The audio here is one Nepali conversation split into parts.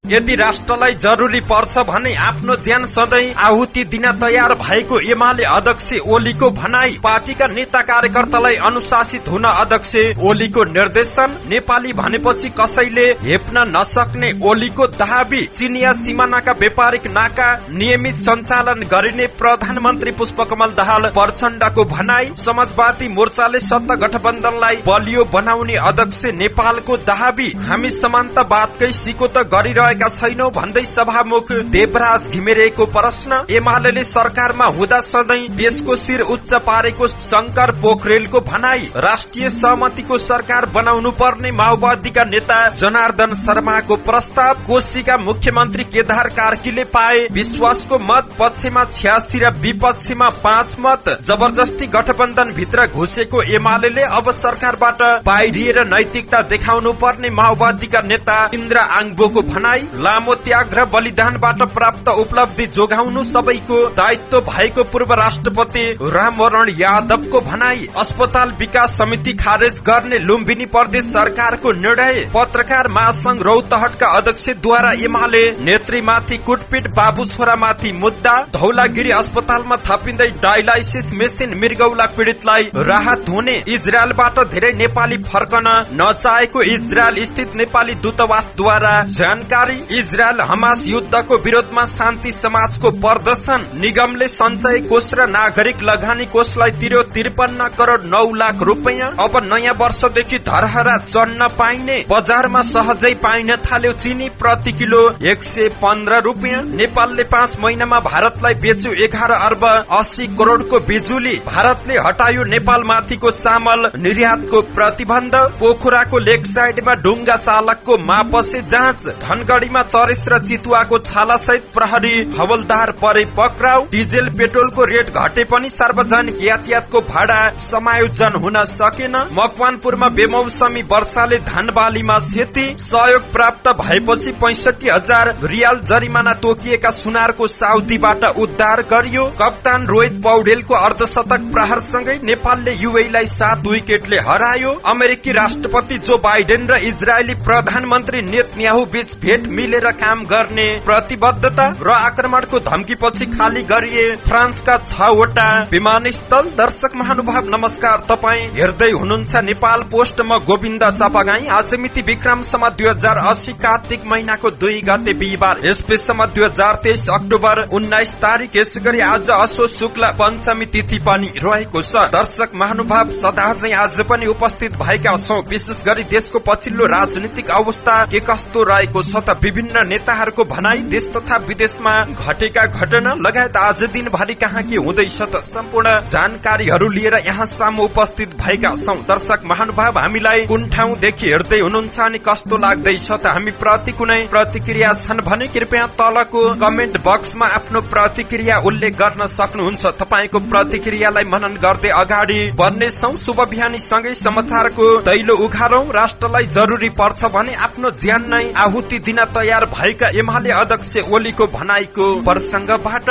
यदि राष्ट्रलाई जरुरी पर्छ भने आफ्नो ज्यान सधैँ आहुति दिन तयार भएको एमाले अध्यक्ष ओलीको भनाई। पार्टीका नेता कार्यकर्तालाई अनुशासित हुन अध्यक्ष ओलीको निर्देशन। नेपाली भनेपछि कसैले हेप्न नसक्ने ओलीको दाबी। चिनिया सिमानाका व्यापारिक नाका नियमित सञ्चालन गरिने प्रधानमन्त्री पुष्पकमल दाहाल प्रचण्डको भनाई। समाजवादी मोर्चाले सत्ता गठबन्धनलाई बलियो बनाउने अध्यक्ष नेपालको दाबी। हामी समानतावादकै सिको त गरिरहेका छैनौं भन्दै सभामुख देवराज घिमिरेको प्रश्न। एमाले सरकारमा हुँदा सधैँ देशको शिर उच्च पारेको शंकर पोखरेलको भनाई। राष्ट्रिय सहमतिको सरकार बनाउनु पर्ने माओवादीका नेता जनार्दन शर्माको प्रस्ताव। कोशीका मुख्यमन्त्री केदार कार्कीले पाए विश्वासको मत, पक्षमा 86 र विपक्षमा 5 मत। जबरजस्ती गठबन्धन भित्र घुसेको एमाले अब सरकारबाट बाहिरिएर नैतिकता देखाउनु पर्ने माओवादीका नेता इन्द्र आङबोको भनाई। लामो त्याग र बलिदानबाट प्राप्त उपलब्धि जोगाउनु सबैको दायित्व भएको पूर्व राष्ट्रपति रामवरण यादवको भनाई। अस्पताल विकास समिति खारेज गर्ने लुम्बिनी प्रदेश सरकारको निर्णय। पत्रकार महासंघ रौतहटका अध्यक्षद्वारा एमाले नेत्रीमाथि कुटपिट, बाबु छोरामाथि मुद्दा। धौलागिरी अस्पतालमा थपिँदै डायलाइसिस मेसिन, मृगौला पीडितलाई राहत हुने। इजरायलबाट धेरै नेपाली फर्कन नचाहेको इजरायल स्थित नेपाली दूतावासद्वारा जानकारी। इजरायल हमास युद्धको विरोधमा शान्ति समाजको प्रदर्शन। निगमले सञ्चय कोष र नागरिक लगानी कोषलाई तिर्यो 53 करोड 9 लाख रुपैयाँ। अब नयाँ वर्षदेखि धरहरा चढ्न पाइने। बजारमा सहजै पाइन थाल्यो चिनी, प्रति किलो 115 रुपैयाँ। नेपालले 5 महिनामा भारतलाई बेच्यो 11 अर्ब 80 करोडको बिजुली। भारतले हटायो नेपालमाथिको चामल निर्यातको प्रतिबन्ध। पोखराको लेक साइडमा डुङ्गा चालकको मापसे जाँच। धनगढीमा चरेस र चितुवाको छाला सहित प्रहरी हवलदार परे पक्राउ। डिजेल पेट्रोलको रेट घटे पनि सार्वजनिक यातायातको भाडा समायोजन हुन सकेन। मकवानपुरमा बेमौसमी वर्षाले धान बालीमा क्षति। सहयोग प्राप्त भएपछि 65,000 रियाल जरिमाना तोकिएका सुनारको साउदीबाट उद्धार गरियो। कप्तान रोहित पौडेलको अर्धशतक प्रहारसँगै नेपालले युएईलाई 7 विकेटले हरायो। अमेरिकी राष्ट्रपति जो बाइडेन र इजरायली प्रधानमन्त्री नेतन्याहु बीच भेट, मिलेर काम गर्ने प्रतिबद्धता। र आक्रमणको धम्कीपछि खाली गरिए फ्रान्सका 6 वटा विमानस्थल। दर्शक महानुभाव नमस्कार, तपाईँ हेर्दै हुनुहुन्छ नेपाल पोस्ट। म गोविन्द चापागाई। आज मिति विक्रम सम्म 2080 कार्तिक महिनाको 2 गते बिहिबार, यसपेसम्म 2023 अक्टोबर 19 तारिक। यसैगरी आज असो शुक्ल पञ्चमी तिथि पनि रहेको छ। दर्शक महानुभाव सदा चाहिँ आज पनि उपस्थित भएका छौं। विशेष गरी देशको पछिल्लो राजनीतिक अवस्था के कस्तो रहेको छ त विभिन्न नेताहरूको भनाई, देश तथा विदेशमा घटेका घटना लगायत आज दिनभरि कहाँ के हुँदैछ त सम्पूर्ण जानकारीहरू लिएर यहाँ सामु उपस्थित भएका छौं। दर्शक महानुभाव, हामीलाई कुन ठाउँदेखि हेर्दै हुनुहुन्छ अनि कस्तो लाग्दैछ त हामी प्रति कुनै प्रतिक्रिया छन् भने कृपया तलको कमेन्ट बक्समा आफ्नो प्रतिक्रिया उल्लेख गर्न सक्नुहुन्छ। तपाईको प्रतिक्रियालाई मनन गर्दै अगाडि बढ्नेछौं। शुभ बिहानी सँगै समाचारको दैलो उघारौं। राष्ट्रलाई जरुरी पर्छ भने आफ्नो ज्यान नै आहुति दिन तयार भएका एमाले अध्यक्ष ओलीको भनाइको प्रसंगबाट।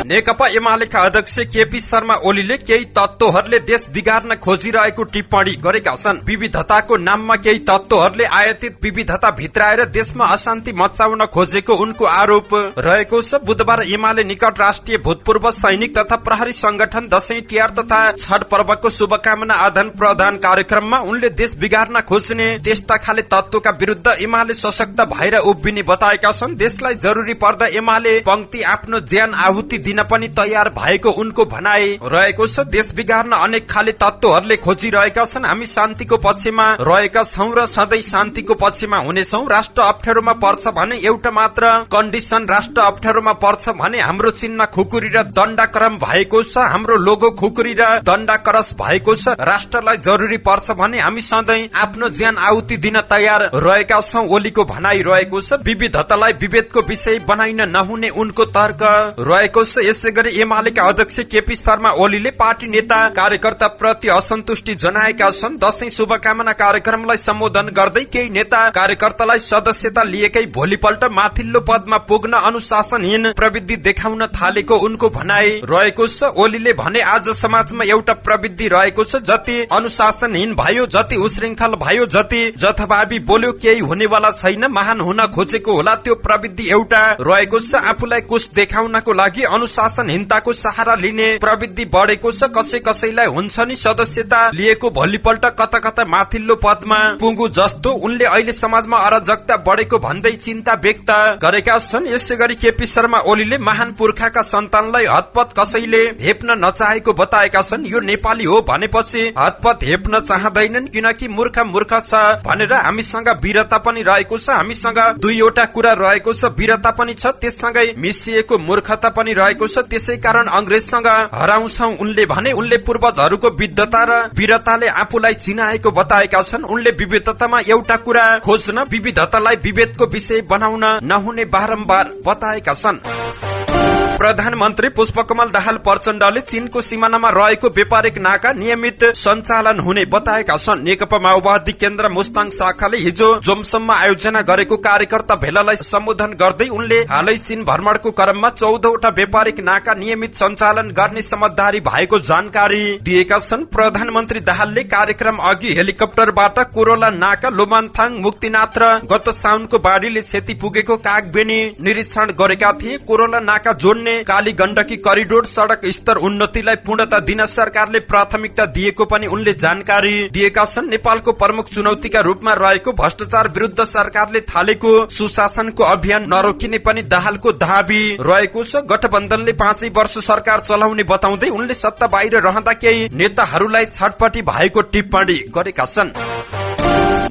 नेकपा एमालेका अध्यक्ष केपी शर्मा ओलीले केही तत्त्वहरूले देश बिगार्न खोजिरहेको टिप्पणी गरेका छन्। विविधताको नाममा केही तत्त्वहरूले आयातित विविधता भित्राएर देशमा अशान्ति मचाउन खोजेको उनको आरोप रहेको छ। बुधबार एमाले निकट राष्ट्रिय भूतपूर्व सैनिक तथा प्रहरी संगठन दशैं तिहार तथा छठ पर्वको शुभकामना आदान प्रदान कार्यक्रममा उनले देश बिगार्न खोज्ने त्यस्ता खाले तत्त्वका विरुद्ध एमाले सशक्त भएर उभिने बताएका छन्। देशलाई जरुरी पर्दा एमाले पंक्ति आफ्नो ज्यान आहुति दिन पनि तयार भएको उनको भनाई रहेको छ। देश बिगार्न अनेक खाले तत्त्वहरूले खोजिरहेका छन्। हामी शान्तिको पक्षमा रहेका छौं र सधैँ शान्तिको पक्षमा हुनेछौं। राष्ट्र अप्ठ्यारोमा पर्छ भने एउटा मात्र कन्डिसन, राष्ट्र अप्ठ्यारोमा पर्छ भने हाम्रो चिन्ह खुकुरी र दण्डाक्रम भएको छ, हाम्रो लोगो खुकुरी र दण्डाकरस भएको छ। राष्ट्रलाई जरुरी पर्छ भने हामी सधैँ आफ्नो ज्यान आहुति दिन तयार रहेका छौं ओलीको भनाई रहेको छ। विविधतालाई विभेदको विषय बनाइन नहुने उनको तर्क रहेको छ। यसै गरी एमालेका अध्यक्ष केपी शर्मा ओलीले पार्टी नेता कार्यकर्ता प्रति असन्तुष्टि जनाएका छन्। दशैं शुभकामना कार्यक्रमलाई सम्बोधन गर्दै केही नेता कार्यकर्तालाई सदस्यता लिएकै भोलिपल्ट माथिल्लो पदमा पुग्न अनुशासनहीन प्रवृत्ति देखाउन थालेको उनको भनाई रहेको छ। ओलीले भने आज समाजमा एउटा प्रवृत्ति रहेको छ, जति अनुशासनहीन भयो, जति उश्रृंखल भयो, जति जथाभावी बोल्यो केही हुनेवाला छैन, महान हुन खोजेको होला त्यो प्रवृत्ति एउटा रहेको छ। आफूलाई कुछ देखाउनको लागि अनुशासनहीनताको सहारा लिने प्रवृत्ति बढेको छ। कसैलाई हुन्छ नि सदस्यता लिएको भोलिपल्ट कता कता माथिल्लो पदमा पुगु जस्तो। उनले अहिले समाजमा अराजकता बढेको भन्दै चिन्ता व्यक्त गरेका छन्। यसै गरी केपी शर्मा ओलीले महान पुर्खाका सन्तानलाई हतपत कसैले हेप्न नचाहेको बताएका छन्। यो नेपाली हो भनेपछि हतपत हेप्न चाहँदैनन्, किनकि मूर्ख छ भनेर हामीसँग वीरता पनि रहेको छ, हामीसँग दुईवटा कुरा रहेको छ, वीरता पनि छ, त्यससँगै मिसिएको मूर्खता पनि रहेको छ, त्यसै कारण अंग्रेजसँग हराउँछौं उनले भने। उनले पूर्वजहरूको विद्वता र वीरताले आफूलाई चिनाएको बताएका छन्। उनले विविधतामा एउटा कुरा खोज्न, विविधतालाई विभेदको विषय बनाउन नहुने बारम्बार बताएका छन्। प्रधानमन्त्री पुष्पकमल दाहाल प्रचण्डले चीनको सिमानामा रहेको व्यापारिक नाका नियमित सञ्चालन हुने बताएका छन्। नेकपा माओवादी केन्द्र मुस्ताङ शाखाले हिजो जोमसममा आयोजना गरेको कार्यकर्ता भेलालाई सम्बोधन गर्दै उनले हालै चीन भ्रमणको क्रममा 14वटा व्यापारिक नाका नियमित सञ्चालन गर्ने समझदारी भएको जानकारी दिएका छन्। प्रधानमन्त्री दाहालले कार्यक्रम अघि हेलिकप्टरबाट कोरोला नाका, लोमान्थाङ, मुक्तिनाथ र गत साउनको बाढीले क्षति पुगेको कागबेनी निरीक्षण गरेका थिए। कोरोला नाका जोड्ने काली गण्डकी करिडोर सड़क स्तर उन्नतिलाई पूर्णता दिन सरकारले प्राथमिकता दिएको पनि उनले जानकारी दिएका छन्। नेपालको प्रमुख चुनौतीका रूपमा रहेको भ्रष्टाचार विरुद्ध सरकारले थालेको सुशासनको अभियान नरोकिने पनि दाहालको दाबी रहेको छ। गठबन्धनले 5 वर्ष सरकार चलाउने बताउँदै उनले सत्ता बाहिर रहँदा केही नेताहरूलाई छटपटी भएको टिप्पणी गरेका छन्।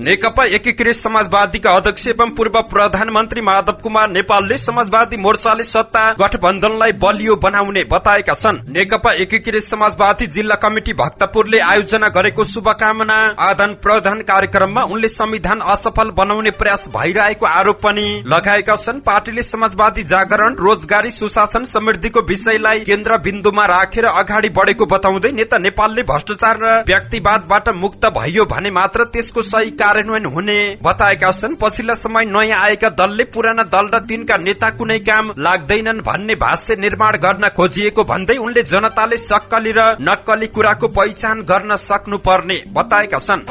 नेकपा एकीकृत समाजवादीका अध्यक्ष एवं पूर्व प्रधानमन्त्री माधव कुमार नेपालले समाजवादी मोर्चाले सत्ता गठबन्धनलाई बलियो बनाउने बताएका छन्। नेकपा एकीकृत समाजवादी जिल्ला कमिटी भक्तपुरले आयोजना गरेको शुभकामना आदान प्रदान कार्यक्रममा उनले संविधान असफल बनाउने प्रयास भइरहेको आरोप पनि लगाएका छन्। पार्टीले समाजवादी जागरण, रोजगारी, सुशासन, समृद्धिको विषयलाई केन्द्र बिन्दुमा राखेर अगाडि बढेको बताउँदै नेता नेपालले भ्रष्टाचार र व्यक्तिवादबाट मुक्त भयो भने मात्र त्यसको सही कार्यान्वयन हुने बताएका छन्। पछिल्ला समय नयाँ आएका दलले पुराना दल र तिनका नेता कुनै काम लाग्दैनन् भन्ने भाष्य निर्माण गर्न खोजिएको भन्दै उनले जनताले सक्कली र नक्कली कुराको पहिचान गर्न सक्नुपर्ने बताएका छन्।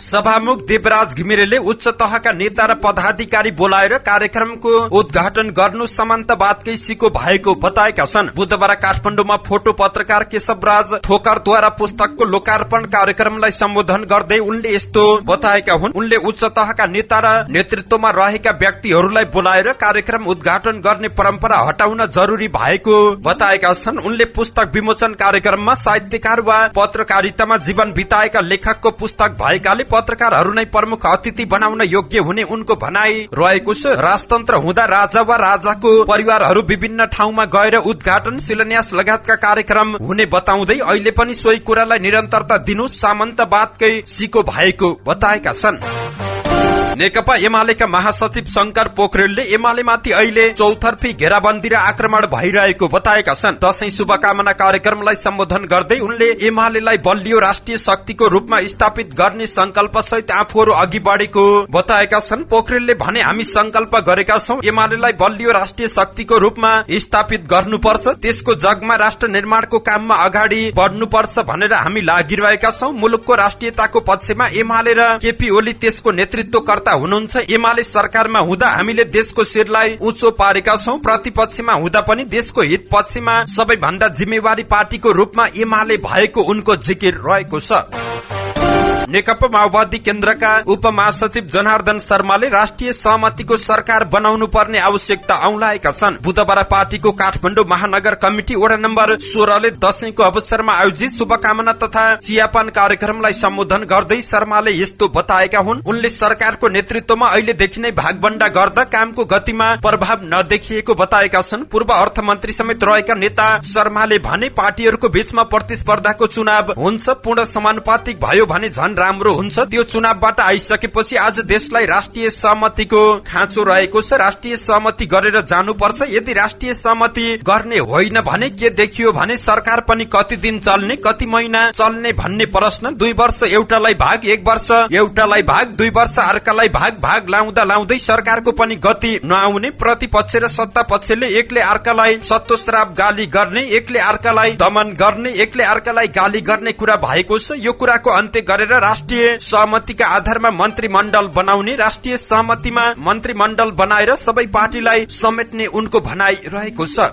सभामुख देवराज घिमिरेले उच्च तहका नेता र पदाधिकारी बोलाएर कार्यक्रमको उद्घाटन गर्नु समान्तवादकै सिको भएको बताएका छन्। बुधबार काठमाडौँमा फोटो पत्रकार केशवराज थोकरद्वारा पुस्तकको लोकार्पण कार्यक्रमलाई सम्बोधन गर्दै उनले यस्तो बताएका हुन्। उनले उच्च तहका नेता र नेतृत्वमा रहेका व्यक्तिहरूलाई बोलाएर कार्यक्रम उद्घाटन गर्ने परम्परा हटाउन जरुरी भएको बताएका छन्। उनले पुस्तक विमोचन कार्यक्रममा साहित्यकार वा पत्रकारितामा जीवन बिताएका लेखकको पुस्तक भएकाले पत्रकारहरू नै प्रमुख अतिथि बनाउन योग्य हुने उनको भनाई रहेको छ। राजतन्त्र हुँदा राजा वा राजाको परिवारहरू विभिन्न ठाउँमा गएर उद्घाटन, शिलान्यास लगायतका कार्यक्रम हुने बताउँदै अहिले पनि सोही कुरालाई निरन्तरता दिनु सामन्तवादकै सिको भएको बताएका छन्। नेकपा एमालेका महासचिव शंकर पोखरेलले एमालेमाथि अहिले चौतर्फी घेराबन्दी र आक्रमण भइरहेको बताएका छन्। दशैं शुभकामना कार्यक्रमलाई सम्बोधन गर्दै उनले एमालेलाई बलियो राष्ट्रिय शक्तिको रूपमा स्थापित गर्ने संकल्प सहित आफूहरू अघि बढेको बताएका छन्। पोखरेलले भने हामी संकल्प गरेका छौं, एमालेलाई बलियो राष्ट्रिय शक्तिको रूपमा स्थापित गर्नुपर्छ, त्यसको जगमा राष्ट्र निर्माणको काममा अगाडि बढ्नुपर्छ भनेर हामी लागिरहेका छौं। मुलुकको राष्ट्रियताको पक्षमा एमाले र केपी ओली त्यसको नेतृत्वकर्ता हुनुहुन्छ। एमाले सरकारमा हुँदा हामीले देशको शिरलाई उच्चो पारेका छौं, प्रतिपक्षमा हुँदा पनि देशको हित पक्षमा सबैभन्दा जिम्मेवारी पार्टीको रूपमा एमाले भएको उनको जिकिर रहेको छ। नेकपा माओवादी केन्द्रका उपमहासचिव जनार्दन शर्माले राष्ट्रिय सहमतिको सरकार बनाउनु पर्ने आवश्यकता औंलाएका छन्। बुधबार पार्टीको काठमाडौँ महानगर कमिटी वडा नम्बर 16 ले दशैंको अवसरमा आयोजित शुभकामना तथा चियापान कार्यक्रमलाई सम्बोधन गर्दै शर्माले यस्तो बताएका हुन्। उनले सरकारको नेतृत्वमा अहिलेदेखि नै भागबण्डा गर्दा कामको गतिमा प्रभाव नदेखिएको बताएका छन्। पूर्व अर्थमन्त्री समेत रहेका नेता शर्माले भने पार्टीहरूको बीचमा प्रतिस्पर्धाको चुनाव हुन्छ, पूर्ण समानुपातिक भयो भने झन राम्रो हुन्छ। त्यो चुनावबाट आइसकेपछि आज देशलाई राष्ट्रिय सहमतिको खाँचो रहेको छ। राष्ट्रिय सहमति गरेर जानुपर्छ। यदि राष्ट्रिय सहमति गर्ने होइन भने के देखियो भने सरकार पनि कति दिन चल्ने, कति महिना चल्ने भन्ने प्रश्न। 2 वर्ष एउटालाई भाग, 1 वर्ष एउटालाई भाग, 2 वर्ष अर्कालाई भाग लाउँदा लाउँदै सरकारको पनि गति नआउने, प्रतिपक्ष र सत्ता पक्षले एकले अर्कालाई सत्तोश्राप गाली गर्ने, एकले अर्कालाई दमन गर्ने, एकले अर्कालाई गाली गर्ने कुरा भएको छ। यो कुराको अन्त्य गरेर राष्ट्रिय सहमतिका आधारमा मन्त्रीमण्डल बनाउने, राष्ट्रिय सहमतिमा मन्त्रीमण्डल बनाएर सबै पार्टीलाई समेट्ने उनको भनाइ रहेको छ।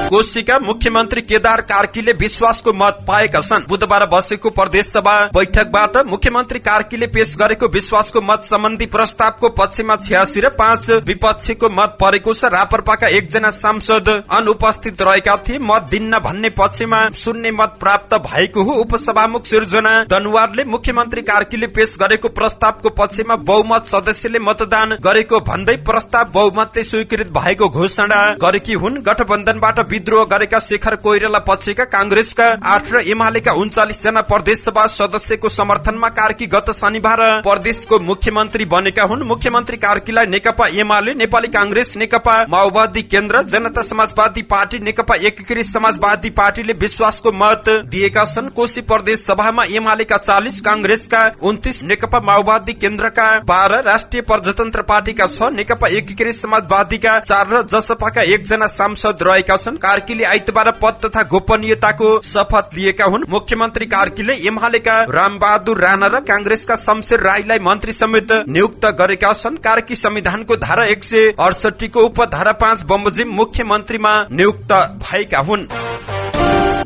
कोशीका मुख्यमन्त्री केदार कार्कीले विश्वासको मत पाएका छन्। बुधबार बसेको प्रदेश सभा बैठकबाट मुख्यमन्त्री कार्कीले पेश गरेको विश्वासको मत सम्बन्धी प्रस्तावको पक्षमा 86 र 5 विपक्षीको मत परेको छ। रापरपाका 1 जना सांसद अनुपस्थित रहेका थिए। मत दिन्न भन्ने पक्षमा 0 मत प्राप्त भएको हो। उपसभामुख सिर्जना दनुवारले मुख्यमन्त्री कार्कीले पेश गरेको प्रस्तावको पक्षमा बहुमत सदस्यले मतदान गरेको भन्दै प्रस्ताव बहुमतले स्वीकृत भएको घोषणा गरेकी हुन्। गठबन्धनबाट विद्रोह गरेका शेखर कोइराला पक्षका कांग्रेसका 8 र एमालेका 39 जना प्रदेश सभा सदस्यको समर्थनमा कार्की गत शनिबार प्रदेशको मुख्यमन्त्री बनेका हुन्। मुख्यमन्त्री कार्कीलाई नेकपा एमाले, नेपाली कांग्रेस, नेकपा माओवादी केन्द्र, जनता समाजवादी पार्टी, नेकपा एकीकृत समाजवादी पार्टीले विश्वासको मत दिएका छन्। कोशी प्रदेश सभामा एमालेका 40, कांग्रेसका 29, नेकपा माओवादी केन्द्रका 12, राष्ट्रिय प्रजातन्त्र पार्टीका 6, नेकपा एकीकृत समाजवादीका 4 र जसपाका 1 जना सांसद रहेका छन्। कार्कीले आइतबार पद तथा गोपनीयताको शपथ लिएका हुन्। मुख्यमन्त्री कार्कीले एमालेका रामबहादुर राणा र कांग्रेसका शमशेर राईलाई मन्त्री समेत नियुक्त गरेका छन्। कार्की संविधानको धारा 168 को उपधारा 5 बमोजिम मुख्यमन्त्रीमा नियुक्त भएका हुन्।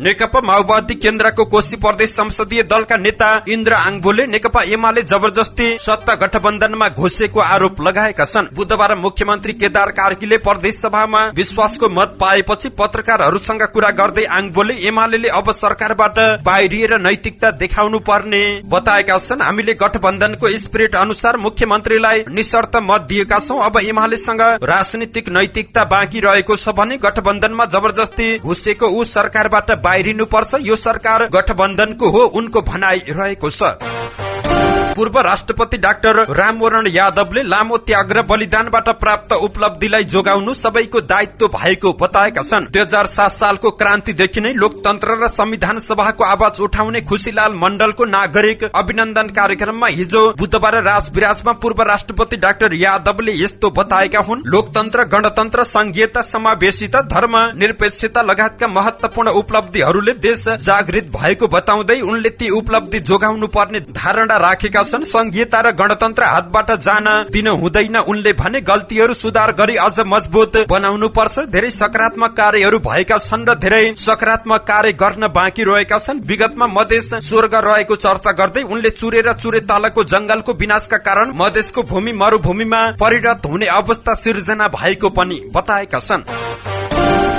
नेकपा माओवादी केन्द्रको कोशी प्रदेश संसदीय दलका नेता इन्द्र आङबोले नेकपा एमाले जबरजस्ती सत्ता गठबन्धनमा घुसेको आरोप लगाएका छन्। बुधबार मुख्यमन्त्री केदार कार्कीले प्रदेश सभामा विश्वासको मत पाएपछि पत्रकारहरूसँग कुरा गर्दै आङबोले एमाले अब सरकारबाट बाहिरिएर नैतिकता देखाउनु पर्ने बताएका छन्। हामीले गठबन्धनको स्पिरिट अनुसार मुख्यमन्त्रीलाई निशर्त मत दिएका छौं। अब एमालेसँग राजनीतिक नैतिकता बाँकी रहेको छ भने गठबन्धनमा जबरजस्ती घुसेको ऊ सरकारबाट बाहिरिनु पर्छ। यो सरकार गठबन्धनको हो, उनको भनाइ रहेको छ। पूर्व राष्ट्रपति डाक्टर रामवरण यादवले लामो त्याग र बलिदानबाट प्राप्त उपलब्धिलाई जोगाउनु सबैको दायित्व भएको बताएका छन्। 2007 सालको क्रान्तिदेखि नै लोकतन्त्र र संविधान सभाको आवाज उठाउने खुशीलाल मण्डलको नागरिक अभिनन्दन कार्यक्रममा हिजो बुधबार राजविराजमा पूर्व राष्ट्रपति डाक्टर यादवले यस्तो बताएका हुन्। लोकतन्त्र, गणतन्त्र, संघीयता, समावेशिता, धर्म निरपेक्षता लगायतका महत्वपूर्ण उपलब्धिहरूले देश जागृत भएको बताउँदै उनले ती उपलब्धि जोगाउनु पर्ने धारणा राखेका छन्। संघीयता र गणतन्त्र हातबाट जान दिन हुँदैन उनले भने। गल्तीहरू सुधार गरी अझ मजबुत बनाउनु पर्छ। धेरै सकारात्मक कार्यहरू भएका छन् र धेरै सकारात्मक कार्य गर्न बाँकी रहेका छन्। विगतमा मधेस स्वर्ग रहेको चर्चा गर्दै उनले चुरे र चुरे तलको जंगलको विनाशका कारण मधेसको भूमि मरुभूमिमा परिणत हुने अवस्था सिर्जना भएको पनि बताएका छन्।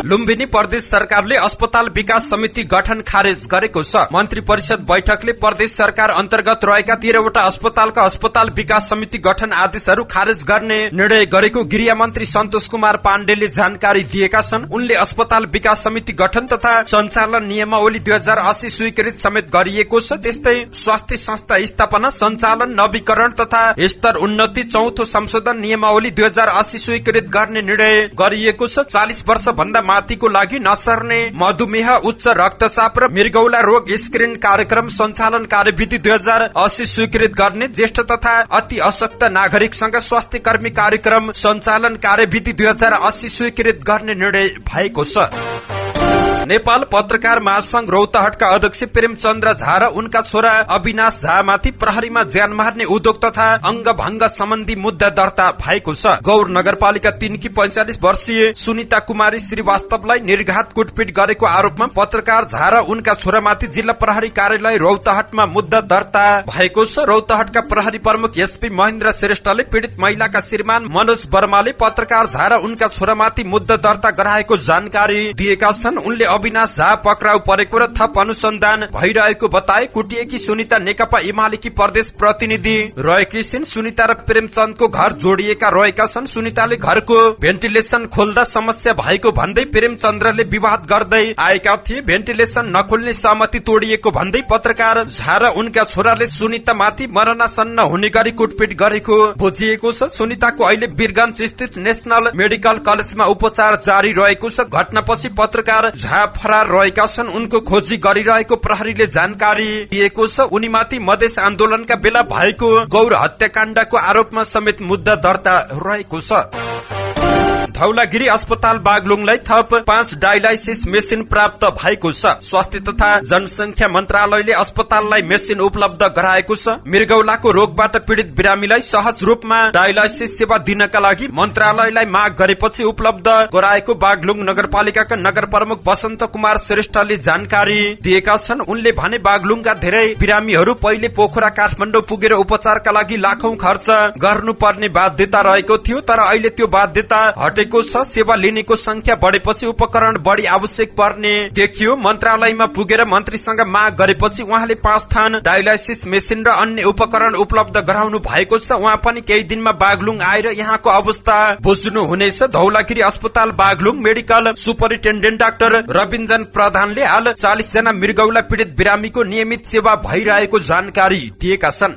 लुम्बिनी प्रदेश सरकारले अस्पताल विकास समिति गठन खारेज गरेको छ। मन्त्री परिषद बैठकले प्रदेश सरकार अन्तर्गत रहेका 13 वटा अस्पतालका अस्पताल विकास समिति गठन आदेशहरू खारेज गर्ने निर्णय गरेको गृह मन्त्री सन्तोष कुमार पाण्डेले जानकारी दिएका छन्। उनले अस्पताल विकास समिति गठन तथा सञ्चालन नियमावली 2080 स्वीकृत समेत गरिएको छ। त्यस्तै स्वास्थ्य संस्था स्थापना, सञ्चालन, नवीकरण तथा स्तर उन्नति, चौथो संशोधन नियमावली 2080 स्वीकृत गर्ने निर्णय गरिएको छ। 40 वर्ष भन्दा माथिको लागि नसर्ने मधुमेह, उच्च रक्तचाप र मृगौला रोग स्क्रिन कार्यक्रम सञ्चालन कार्यविधि 2080 स्वीकृत गर्ने, ज्येष्ठ तथा अति अशक्त नागरिकसँग स्वास्थ्य कर्मी कार्यक्रम सञ्चालन कार्यविधि 2080 स्वीकृत गर्ने निर्णय भएको छ। नेपाल पत्रकार महासंघ रौतहटका अध्यक्ष प्रेमचन्द्र झा र उनका छोरा अविनाश झा माथि प्रहरीमा ज्यान मार्ने उद्योग तथा अंगभंग सम्बन्धी मुद्दा दर्ता भएको छ। गौर नगरपालिका 3 की 45 वर्षीय सुनिता कुमारी श्रीवास्तवलाई निर्घात कुटपिट गरेको आरोपमा पत्रकार झा र उनका छोरामाथि जिल्ला प्रहरी कार्यालय रौतहटमा मुद्दा दर्ता भएको छ। रौतहटका प्रहरी प्रमुख एसपी महेन्द्र श्रेष्ठले पीड़ित महिलाका श्रीमान मनोज वर्माले पत्रकार झा र उनका छोरामाथि मुद्दा दर्ता गराएको जानकारी दिएका छन्। उनले अविनाश झा पक्राउ परेको र थप अनुसन्धान भइरहेको बताए। कुटिएकी सुनिता नेकपा एमालेकी प्रदेश प्रतिनिधि रहेकी छिन्। सुनिता र प्रेमचन्दको घर जोडिएका रहेका छन्। सुनिताले घरको भेन्टिलेसन खोल्दा समस्या भएको भन्दै प्रेमचन्द्रले विवाद गर्दै आएका थिए। भेन्टिलेसन नखोल्ने सहमति तोडिएको भन्दै पत्रकार झा र उनका छोराले सुनिता माथि मरणासन्न हुने गरी कुटपिट गरेको बुझिएको छ। सुनिताको अहिले वीरगञ्ज स्थित नेशनल मेडिकल कलेजमा उपचार जारी रहेको छ। घटनापछि पत्रकार झा फरार रहेका छन्। उनको खोजी गरिरहेको प्रहरीले जानकारी दिएको छ। उनीमाथि मधेस आन्दोलनका बेला भएको गौर हत्याकाण्डको आरोपमा समेत मुद्दा दर्ता रहेको छ। धौलागिरी अस्पताल बागलुङलाई थप 5 डायलाइसिस मेसिन प्राप्त भएको छ। स्वास्थ्य तथा जनसंख्या मन्त्रालयले अस्पताललाई मेसिन उपलब्ध गराएको छ। मृगौलाको रोगबाट पीड़ित बिरामीलाई सहज रूपमा डायलाइसिस सेवा दिनका लागि मन्त्रालयलाई माग गरेपछि उपलब्ध गराएको बागलुङ नगरपालिकाका नगर प्रमुख वसन्त कुमार श्रेष्ठले जानकारी दिएका छन्। उनले भने बागलुङका धेरै बिरामीहरू पहिले पोखरा काठमाडौँ पुगेर उपचारका लागि लाखौं खर्च गर्नुपर्ने बाध्यता रहेको थियो, तर अहिले त्यो बाध्यता हटेको छ। सेवा लिनेको संख्या बढेपछि उपकरण बढी आवश्यक पर्ने देखियो। मन्त्रालयमा पुगेर मन्त्रीसँग माग गरेपछि उहाँले 5 थान डायलाइसिस मेसिन र अन्य उपकरण उपलब्ध गराउनु भएको छ। उहाँ पनि केही दिनमा बागलुङ आएर यहाँको अवस्था बुझ्नु हुनेछ। धौलागिरी अस्पताल बागलुङ मेडिकल सुपरिन्टेन्डेन्ट डाक्टर रविन्जन प्रधानले हाल 40 जना मृगौला पीड़ित बिरामीको नियमित सेवा भइरहेको जानकारी दिएका छन्।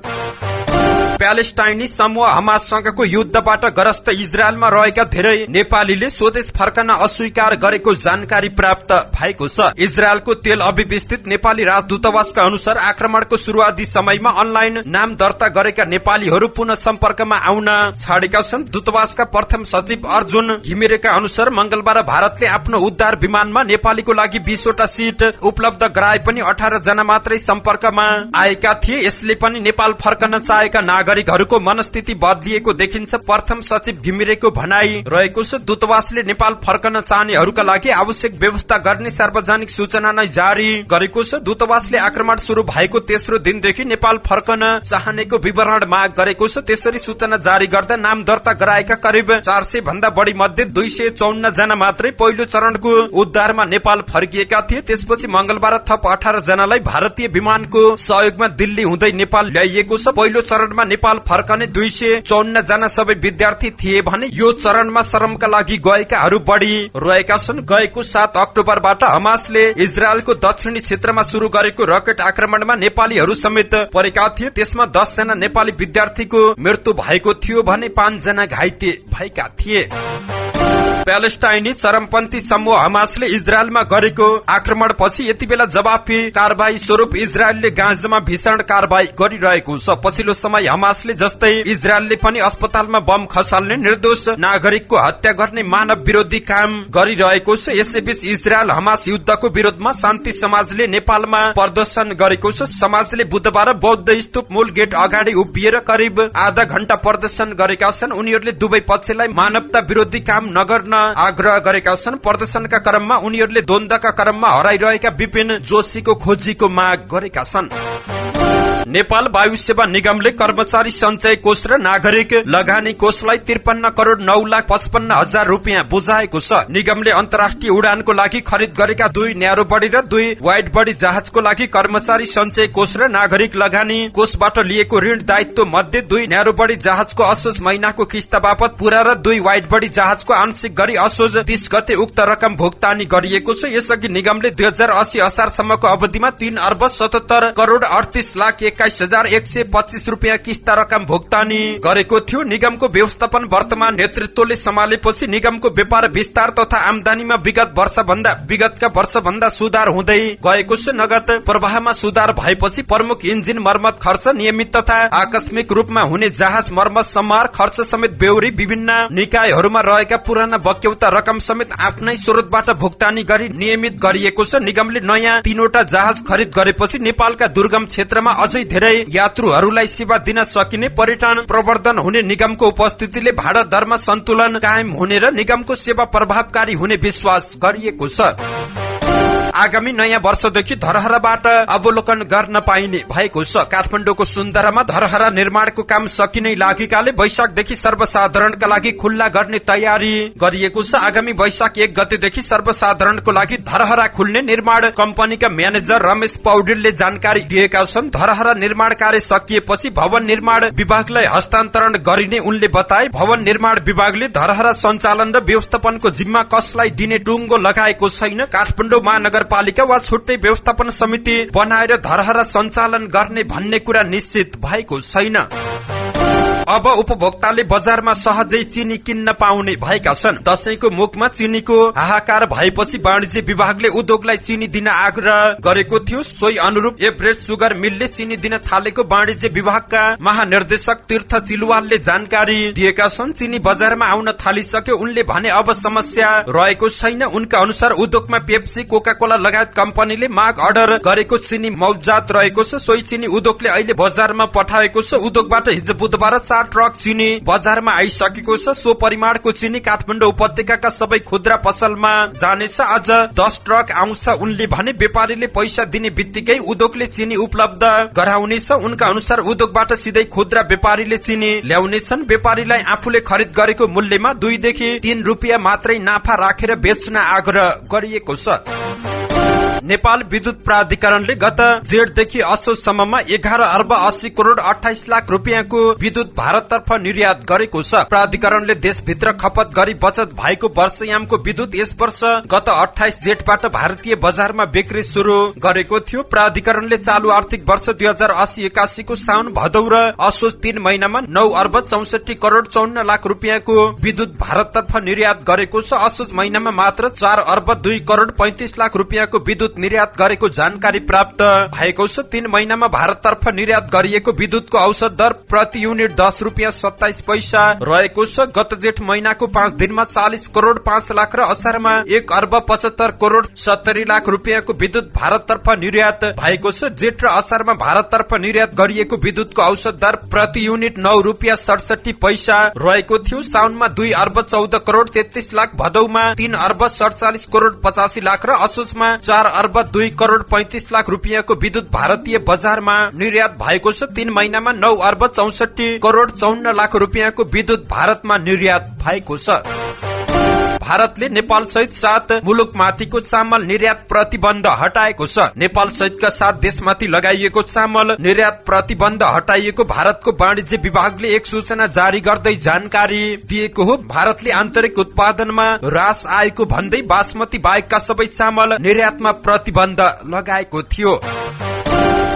प्यालेस्टाइनी समूह हमाससँगको युद्धबाट ग्रस्त इजरायलमा रहेका धेरै नेपालीले स्वदेश फर्कन अस्वीकार गरेको जानकारी प्राप्त भएको छ। इजरायलको तेल अभिव स्थित नेपाली राजदूतावासका अनुसार आक्रमणको सुरुवाती समयमा अनलाइन नाम दर्ता गरेका नेपालीहरू पुनः सम्पर्कमा आउन छाडेका छन्। दूतावासका प्रथम सचिव अर्जुन घिमिरेका अनुसार मंगलबार भारतले आफ्नो उद्धार विमानमा नेपालीको लागि 20 वटा सीट उपलब्ध गराए पनि 18 जना मात्रै सम्पर्कमा आएका थिए। यसले पनि नेपाल फर्कन चाहेका नागरिकहरूको मनस्थिति बदलिएको देखिन्छ। प्रथम सचिव घिमिरेको भनाई रहेको छ, दूतावासले नेपाल फर्कन चाहनेहरूका लागि आवश्यक व्यवस्था गर्ने सार्वजनिक सूचना नै जारी गरेको छ। दूतावासले आक्रमण शुरू भएको तेस्रो दिनदेखि नेपाल फर्कन चाहनेको विवरण माग गरेको छ। त्यसरी सूचना जारी गर्दा नाम दर्ता गराएका करिब 400 भन्दा बढी मध्ये 254 जना मात्रै पहिलो चरणको उद्धारमा नेपाल फर्किएका थिए। त्यसपछि मंगलबार थप 18 जनालाई भारतीय विमानको सहयोगमा दिल्ली हुँदै नेपाल ल्याइएको छ। पहिलो चरणमा नेपाल फर्कने 254 जना सबै विद्यार्थी थिए भने यो चरणमा श्रमका लागि गएकाहरू बढी रहेका छन्। गएको 7 अक्टोबरबाट हमासले इजरायलको दक्षिणी क्षेत्रमा शुरू गरेको रकेट आक्रमणमा नेपालीहरू समेत परेका थिए। त्यसमा 10 जना नेपाली विद्यार्थीको मृत्यु भएको थियो भने 5 जना घाइते भएका थिए। प्यालेस्टाइनी चरमपन्थी समूह हमासले इजरायलमा गरेको आक्रमणपछि यति बेला जवाफी कारबाही स्वरूप इजरायलले गाजामा भीषण कारबाही गरिरहेको छ। पछिल्लो समय हमासले जस्तै इजरायलले पनि अस्पतालमा बम खसाल्ने, निर्दोष नागरिकको हत्या गर्ने मानव विरोधी काम गरिरहेको छ। यसैबीच इजरायल हमास युद्धको विरोधमा शान्ति समाजले नेपालमा प्रदर्शन गरेको छ। समाजले बुधबार बौद्ध स्तूप मूल गेट अगाडि उभिएर करिब आधा घण्टा प्रदर्शन गरेका छन्। उनीहरूले दुवै पक्षलाई मानवता विरोधी काम नगर्न आग्रह गरेका छन्। प्रदर्शनका क्रममा उनीहरूले द्वन्द्वका क्रममा हराइरहेका विपिन जोशीको खोजीको माग गरेका छन्। नेपाल वायु सेवा निगमले कर्मचारी सञ्चय कोष र नागरिक लगानी कोषलाई 53 करोड़ 9,55,000 रुपियाँ बुझाएको छ। निगमले अन्तर्राष्ट्रिय उडानको लागि खरिद गरेका 2 न्यारो बडी र 2 वाइड बडी जहाजको लागि कर्मचारी सञ्चय कोष र नागरिक लगानी कोषबाट लिएको ऋण दायित्व मध्ये 2 न्यारो बडी जहाजको असोज महिनाको किस्ता बापत पूरा र 2 वाइड बडी जहाजको आंशिक गरी असोज 30 गते उक्त रकम भुक्तानी गरिएको छ। यसअघि निगमले 2080 असारसम्मको अवधिमा 3 अर्ब 77 करोड़ 38 लाख 21,125 रुपियाँ किस्ता रकम भुक्तानी गरेको थियो। निगमको व्यवस्थापन वर्तमान नेतृत्वले सम्हालेपछि निगमको व्यापार विस्तार तथा आमदानीमा विगतका वर्षभन्दा सुधार हुँदै गएको छ। नगद प्रवाहमा सुधार भएपछि प्रमुख इन्जिन मर्मत खर्च, नियमित तथा आकस्मिक रूपमा हुने जहाज मर्मत सम्हार खर्च समेत बेहोरी विभिन्न निकायहरूमा रहेका पुराना बक्यौता रकम समेत आफ्नै स्रोतबाट भुक्तानी गरी नियमित गरिएको छ। निगमले नयाँ 3 वटा जहाज खरिद गरेपछि नेपालका दुर्गम क्षेत्रमा अझै धेरै यात्रुहरूलाई सेवा दिन सकिने, पर्यटन प्रवर्धन हुने, निगमको उपस्थितिले भाडा दरमा सन्तुलन कायम हुने र निगमको सेवा प्रभावकारी हुने विश्वास गरिएको छ। आगामी नयाँ वर्षदेखि धरहराबाट अवलोकन गर्न पाइने भएको छ। काठमाडौँको सुन्दरमा धरहरा निर्माणको काम सकिनै लागेकाले वैशाखदेखि सर्वसाधारणका लागि खुल्ला गर्ने तयारी गरिएको छ। आगामी वैशाख 1 गतेदेखि सर्वसाधारणको लागि धरहरा खुल्ने निर्माण कम्पनीका म्यानेजर रमेश पौडेलले जानकारी दिएका छन्। धरहरा निर्माण कार्य सकिएपछि भवन निर्माण विभागलाई हस्तान्तरण गरिने उनले बताए। भवन निर्माण विभागले धरहरा सञ्चालन र व्यवस्थापनको जिम्मा कसलाई दिने टुङ्गो लगाएको छैन। काठमाडौँ महानगरपालिका वा छुट्टै व्यवस्थापन समिति बनाएर धरहरा सञ्चालन गर्ने भन्ने कुरा निश्चित भएको छैन। अब उपभोक्ताले बजारमा सहजै चिनी किन्न पाउने भएका छन्। दशैंको मुखमा चिनीको हाहाकार भएपछि वाणिज्य विभागले उद्योगलाई चिनी दिन आग्रह गरेको थियो। सोही अनुरूप एभरेस्ट सुगर मिलले चिनी दिन थालेको वाणिज्य विभागका महानिर्देशक तीर्थ चिलवालले जानकारी दिएका छन्। चिनी बजारमा आउन थालिसक्यो उनले भने अब समस्या रहेको छैन। उनका अनुसार उद्योगमा पेप्सी, कोका कोला लगायत कम्पनीले माग अर्डर गरेको चिनी मौजात रहेको छ। सोही चिनी उद्योगले अहिले बजारमा पठाएको छ। उद्योगबाट हिजो बुधबार 4 ट्रक चिनी बजारमा आइसकेको छ। सो परिमाणको चिनी काठमाडौँ उपत्यकाका सबै खुद्रा पसलमा जानेछ। आज 10 ट्रक आउँछ उनले भने। व्यापारीले पैसा दिने बित्तिकै उद्योगले चिनी उपलब्ध गराउनेछ। उनका अनुसार उद्योगबाट सिधै खुद्रा व्यापारीले चिनी ल्याउनेछन्। व्यापारीलाई आफूले खरिद गरेको मूल्यमा 2 देखि 3 रुपियाँ मात्रै नाफा राखेर बेच्न आग्रह गरिएको छ। नेपाल विद्युत प्राधिकरणले गत जेठदेखि असोजसम्ममा 11 अर्ब 80 करोड 28 लाख रुपियाँको विद्युत भारततर्फ निर्यात गरेको छ। प्राधिकरणले देशभित्र खपत गरी बचत भएको वर्षयामको विद्युत यस वर्ष गत 28 जेठबाट भारतीय बजारमा बिक्री शुरू गरेको थियो। प्राधिकरणले चालू आर्थिक वर्ष 2080-81 को साउन भदौ र असोज 3 महिनामा 9 अर्ब 64 करोड 54 लाख रुपियाँको विद्युत भारततर्फ निर्यात गरेको छ। असोज महिनामा मात्र 4 अर्ब 2 करोड 35 लाख रुपियाँको विद्युत निर्यात गरेको जानकारी प्राप्त भएको छ। 3 महिनामा भारततर्फ निर्यात गरिएको विद्युतको औसत दर प्रति युनिट 10 रुपियाँ 27 पैसा रहेको छ। गत जेठ महिनाको 5 दिनमा 40 करोड 5 लाख र असारमा 1 अर्ब 75 करोड 70 लाख रुपियाँको विद्युत भारततर्फ निर्यात भएको छ। जेठ र असारमा भारततर्फ निर्यात गरिएको विद्युतको औसत दर प्रति युनिट 9 रुपियाँ 67 पैसा रहेको थियो। साउनमा 2 अर्ब 14 करोड 33 लाख, भदौमा 3 अर्ब 47 करोड 85 लाख र असोजमा 4 अर्ब 2 करोड 35 लाख रुपियाँको विद्युत भारतीय बजारमा निर्यात भएको छ। 3 महिनामा 9 अर्ब 64 करोड 54 लाख रुपियाँको विद्युत भारतमा निर्यात भएको छ। भारतले नेपाल सहित 7 मुलुकमाथिको चामल निर्यात प्रतिबन्ध हटाएको छ। नेपाल सहितका 7 देशमाथि लगाइएको चामल निर्यात प्रतिबन्ध हटाइएको भारतको वाणिज्य विभागले एक सूचना जारी गर्दै जानकारी दिएको हो। भारतले आन्तरिक उत्पादनमा ह्रास आएको भन्दै बासमती बाहेकका सबै चामल निर्यातमा प्रतिबन्ध लगाएको थियो।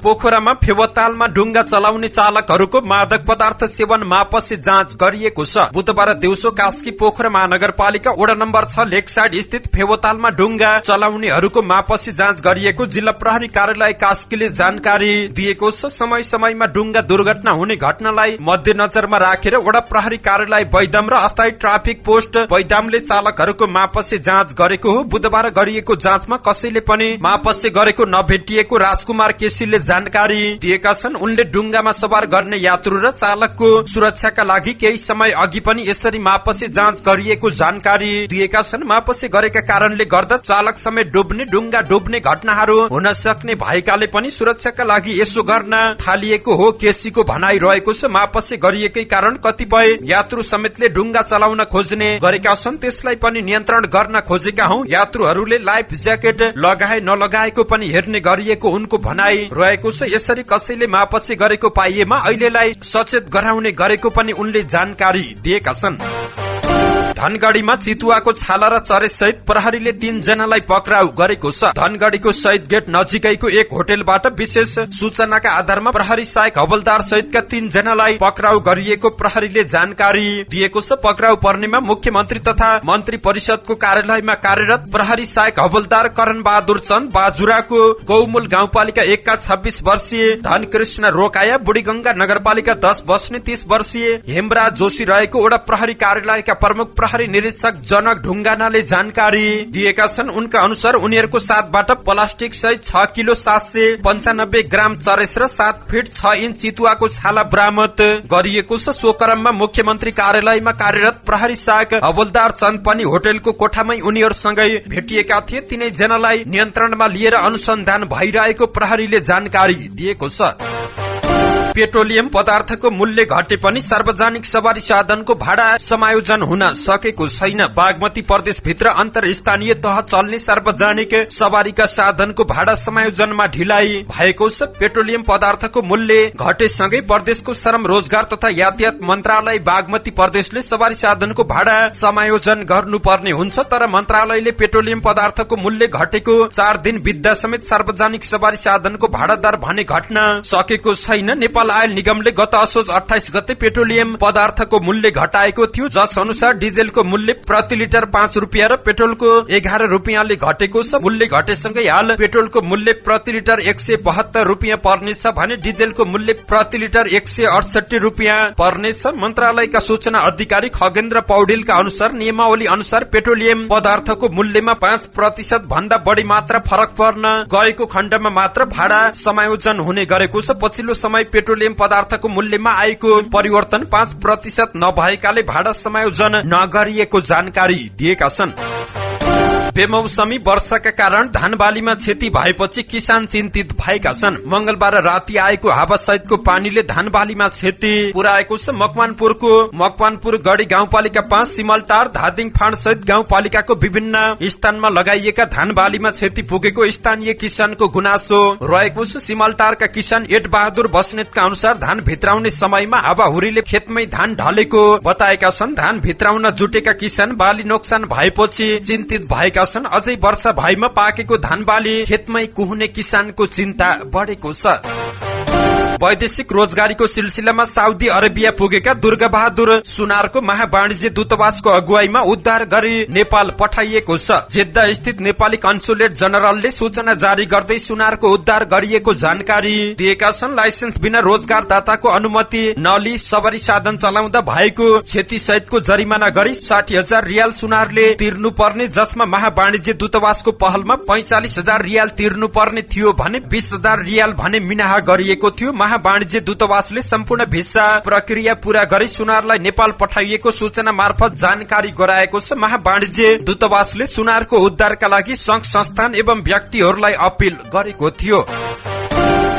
पोखरामा फेवतालमा डुङ्गा चलाउने चालकहरूको मादक पदार्थ सेवन मापसी जाँच गरिएको छ। बुधबार दिउँसो कास्की पोखरा महानगरपालिका वडा नम्बर 6 लेकसाइड स्थित फेवतालमा डुङ्गा चलाउनेहरूको मापसी जाँच गरिएको जिल्ला प्रहरी कार्यालय कास्कीले जानकारी दिएको छ। समय समयमा डुङ्गा दुर्घटना हुने घटनालाई मध्यनजरमा राखेर वडा प्रहरी कार्यालय बैदाम र अस्थायी ट्राफिक पोस्ट बैदामले चालकहरूको मापसी जाँच गरेको हो। बुधबार गरिएको जाँचमा कसैले पनि मापसी गरेको नभेटिएको राजकुमार केसीले जानकारी दिएका छन्। उनले डुङ्गामा सवार गर्ने यात्रु र चालकको सुरक्षाका लागि केही समय अघि पनि यसरी मापसी जाँच गरिएको जानकारी दिएका छन्। मापसी गरेका कारणले गर्दा चालक समेत डुब्ने, डुङ्गा डुब्ने घटनाहरू हुन सक्ने भएकाले पनि सुरक्षाका लागि यसो गर्न थालिएको हो केसीको भनाइ रहेको छ। मापसी गरिएकै कारण कतिपय यात्रु समेतले डुङ्गा चलाउन खोज्ने गरेका छन्, त्यसलाई पनि नियन्त्रण गर्न खोजेका हौ। यात्रुहरूले लाइफ ज्याकेट लगाए नलगाएको पनि हेर्ने गरिएको उनको भनाइ रहेको छ। यसरी कसैले मापसी गरेको पाइएमा अहिलेलाई सचेत गराउने गरेको पनि उनले जानकारी दिएका छन्। धनगढ़ीमा चितुवाको छाला र चरेस सहित प्रहरीले 3 जनालाई पक्राउ गरेको छ। धनगढ़ीको शहीद गेट नजिकैको एक होटलबाट विशेष सूचनाका आधारमा प्रहरी सहायक हवलदार सहितका 3 जनालाई पक्राउ गरिएको प्रहरीले जानकारी दिएको छ। पक्राउ पर्नेमा मुख्यमन्त्री तथा मन्त्री परिषदको कार्यालयमा कार्यरत प्रहरी सहायक हवलदार करण बहादुर चन्द बाजुराको गौमूल गाउँपालिका 1 का 26 वर्षीय धनकृष्ण रोकाया, बुढीगंगा नगरपालिका 10 बस्ने 30 वर्षीय हेमराज जोशी रहेको वडा प्रहरी कार्यालयका प्रमुख प्रहरी निरीक्षक जनक ढुङ्गानाले जानकारी दिएका छन्। उनका अनुसार उनीहरूको साथबाट प्लास्टिक सहित 6 किलो 795 ग्राम चरेस र 7 फिट 6 इन्च चितुवाको छाला बरामद गरिएको छ। सो क्रममा मुख्यमन्त्री कार्यालयमा कार्यरत प्रहरी सहायक हवलदार चन्द पनि होटलको कोठामै उनीहरूसँगै भेटिएका थिए। तिनै जनालाई नियन्त्रणमा लिएर अनुसन्धान भइरहेको प्रहरीले जानकारी दिएको छ। पेट्रोलियम पदार्थको मूल्य घटे पनि सार्वजनिक सवारी साधनको भाडा समायोजन हुन सकेको छैन। बागमती प्रदेशभित्र अन्तर स्थानीय तह चल्ने सार्वजनिक सवारीका साधनको भाडा समायोजनमा ढिलाइ भएको छ। पेट्रोलियम पदार्थको मूल्य घटेसँगै प्रदेशको श्रम रोजगार तथा यातायात मन्त्रालय बागमती प्रदेशले सवारी साधनको भाडा समायोजन गर्नुपर्ने हुन्छ। तर मन्त्रालयले पेट्रोलियम पदार्थको मूल्य घटेको 4 दिन बित्दा समेत सार्वजनिक सवारी साधनको भाडा दर भने घट्न सकेको छैन। नेपाल आयल निगमले गत असोज 28 गते पेट्रोलियम पदार्थको मूल्य घटाएको थियो, जस अनुसार डिजेलको मूल्य प्रति लिटर 5 रुपियाँ र पेट्रोलको 11 रुपियाँले घटेको छ। मूल्य घटेसँगै हाल पेट्रोलको मूल्य प्रति लिटर 172 रुपियाँ पर्नेछ भने डिजेलको मूल्य प्रति लिटर 168 रुपियाँ पर्नेछ। मन्त्रालयका सूचना अधिकारी खगेन्द्र पौडेलका अनुसार नियमावली अनुसार पेट्रोलियम पदार्थको मूल्यमा 5% भन्दा बढी मात्रा फरक पर्न गएको खण्डमा मात्र भाडा समायोजन हुने गरेको छ। पछिल्लो समय पेट्रोलियम पदार्थको मूल्यमा आएको परिवर्तन 5% नभएकाले भाडा समायोजन नगरिएको जानकारी दिएका छन्। बेमौसमी वर्षाका कारण धान बालीमा क्षति भएपछि किसान चिन्तित भएका छन्। मंगलबार राति आएको हावा सहितको पानीले धान बालीमा क्षति पुर्याएको छ। मकवानपुर गढी गाउँपालिका 5 सिमलटार धादिङ फाँड सहित गाउँपालिकाको विभिन्न स्थानमा लगाइएका धान बालीमा क्षति पुगेको स्थानीय किसानको गुनासो रहेको छ। सिमलटारका किसान एट बहादुर बस्नेतका अनुसार धान भित्राउने समयमा हावाहुरीले खेतमै धान ढलेको बताएका छन्। धान भित्राउन जुटेका किसान बाली नोक्सान भएपछि चिन्तित भएका छन्। अझै वर्षा भएमा पाकेको धान बाली खेतमै कुहुने किसानको चिन्ता बढेको छ। वैदेशिक रोजगारीको सिलसिलामा साउदी अरेबिया पुगेका दुर्गा बहादुर सुनारको महावाणिज्य दूतावासको अगुवाईमा उद्धार गरी नेपाल पठाइएको छ। जेद्दा स्थित नेपाली कन्सुलेट जनरलले सूचना जारी गर्दै सुनारको उद्धार गरिएको जानकारी दिएका छन्। लाइसेन्स बिना रोजगारदाताको अनुमति नलिई सवारी साधन चलाउँदा भएको क्षति सहितको जरिमाना गरी 60,000 रियाल सुनारले तिर्नुपर्ने, जसमा महावाणिज्य दूतावासको पहलमा 45,000 रियाल तिर्नुपर्ने थियो भने 20,000 रियाल भने मिनाहा गरिएको थियो। वाणिज्य दूतावासले सम्पूर्ण भिसा प्रक्रिया पूरा गरी सुनारलाई नेपाल पठाइएको सूचना मार्फत जानकारी गराएको छ। महावाणिज्य दूतावासले सुनारको उद्धारका लागि संघ संस्थान एवं व्यक्तिहरूलाई अपील गरेको थियो।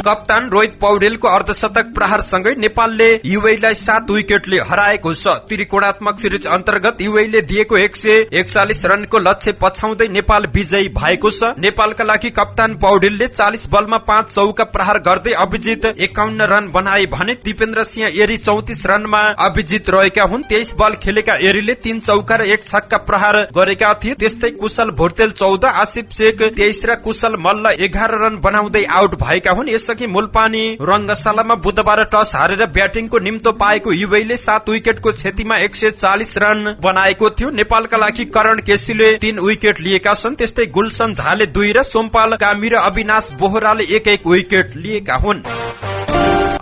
कप्तान रोहित पौडेलको अर्धशतक प्रहारसँगै नेपालले युएईलाई 7 विकेटले हराएको छ। त्रिकोणात्मक सिरिज अन्तर्गत युएईले दिएको 141 रनको लक्ष्य पछ्याउँदै नेपाल विजयी भएको छ। नेपालका लागि कप्तान पौडेलले 40 बलमा 5 चौका प्रहार गर्दै अभिजित 51 रन बनाए भने दिपेन्द्र सिंह एरी 34 रनमा अभिजित रहेका हुन्। 23 बल खेलेका एरीले 3 चौका र 1 छक्का प्रहार गरेका थिए। त्यस्तै कुशल भोर्तेल 14, आसिफ शेख 23 र कुशल मल्ल 11 रन बनाउँदै आउट भएका हुन्। यसअघि मुलपानी रंगशालामा बुधबार टस हारेर ब्याटिङको निम्तो पाएको युएईले 7 विकेटको क्षतिमा 140 रन बनाएको थियो। नेपालका लागि करण केसीले 3 विकेट लिएका छन्। त्यस्तै गुलसन झाले 2 र सोमपाल कामी र अविनाश बोहराले 1-1 विकेट लिएका हुन्।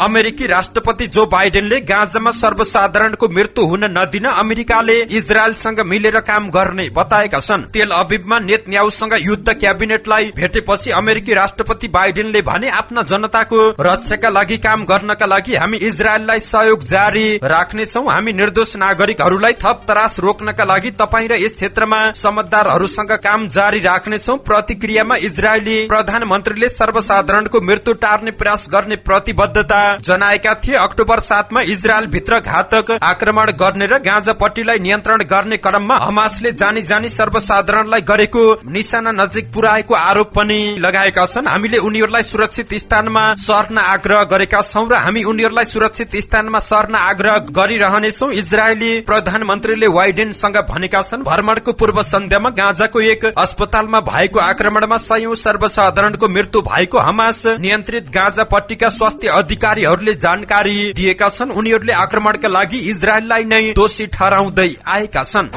अमेरिकी राष्ट्रपति जो बाइडेनले गाजामा सर्वसाधारणको मृत्यु हुन नदिन अमेरिकाले इजरायलसँग मिलेर काम गर्ने बताएका छन्। तेल अभिवमा नेतन्याहुसँग युद्ध क्याबिनेटलाई भेटेपछि अमेरिकी राष्ट्रपति बाइडेनले भने आफ्ना जनताको रक्षाका लागि काम गर्नका लागि हामी इजरायललाई सहयोग जारी राख्नेछौं। हामी निर्दोष नागरिकहरूलाई थप त्रास रोक्नका लागि तपाई र यस क्षेत्रमा समझदारहरूसँग काम जारी राख्नेछौं। प्रतिक्रियामा इजरायली प्रधानमन्त्रीले सर्वसाधारणको मृत्यु टार्ने प्रयास गर्ने प्रतिबद्धता जनाएका थिए। अक्टोबर 7 मा इजरायल भित्र घातक आक्रमण गर्ने र गाजापट्टीलाई नियन्त्रण गर्ने क्रममा हमासले जानी जानी सर्वसाधारणलाई गरेको निशाना नजिक पुर्याएको आरोप पनि लगाएका छन्। हामीले उनीहरूलाई सुरक्षित स्थानमा सर्न आग्रह गरेका छौं र हामी उनीहरूलाई सुरक्षित स्थानमा सर्न आग्रह गरिरहनेछौं, इजरायली प्रधानमन्त्रीले बाइडेनसँग भनेका छन्। भ्रमणको पूर्व सन्ध्यामा गाजाको एक अस्पतालमा भएको आक्रमणमा 100औं सर्वसाधारणको मृत्यु भएको हमास नियन्त्रित गाजापट्टीका स्वास्थ्य अधिकारीहरूले जानकारी दिएका छन्। उनीहरूले आक्रमणका लागि इजरायललाई नै दोषी ठहराउँदै आएका छन्।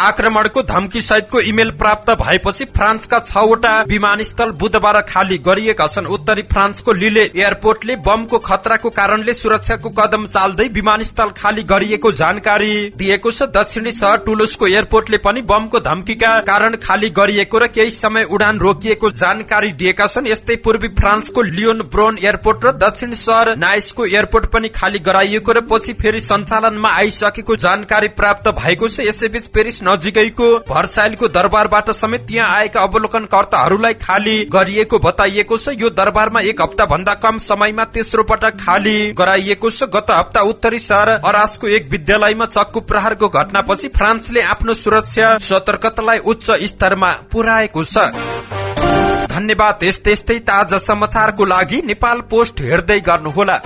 आक्रमणको धम्की सहितको इमेल प्राप्त भएपछि फ्रान्सका 6वटा विमानस्थल बुधबार खाली गरिएका छन्। उत्तरी फ्रान्सको लिले एयरपोर्टले बमको खतराको कारणले सुरक्षाको कदम चाल्दै विमानस्थल खाली गरिएको जानकारी दिएको छ। दक्षिणी शहर टुलुसको एयरपोर्टले पनि बमको धम्कीका कारण खाली गरिएको र केही समय उडान रोकिएको जानकारी दिएका छन्। यस्तै पूर्वी फ्रान्सको लियोन ब्रोन एयरपोर्ट र दक्षिण शहर नाइसको एयरपोर्ट पनि खाली गराइएको र पछि फेरि सञ्चालनमा आइसकेको जानकारी प्राप्त भएको छ। यसैबीच पेरिस नजिकैको भर्साइलको दरबारबाट समेत त्यहाँ आएका अवलोकनकर्ताहरूलाई खाली गरिएको बताइएको छ। यो दरबारमा एक हप्ता भन्दा कम समयमा तेस्रो पटक खाली गराइएको छ। गत हप्ता उत्तरी शहर अरासको एक विद्यालयमा चक्कु प्रहारको घटनापछि फ्रान्सले आफ्नो सुरक्षा सतर्कतालाई उच्च स्तरमा पुर्याएको छ। धन्यवाद। यस्तै ताजा समाचारको लागि नेपाल पोस्ट हेर्दै गर्नुहोला।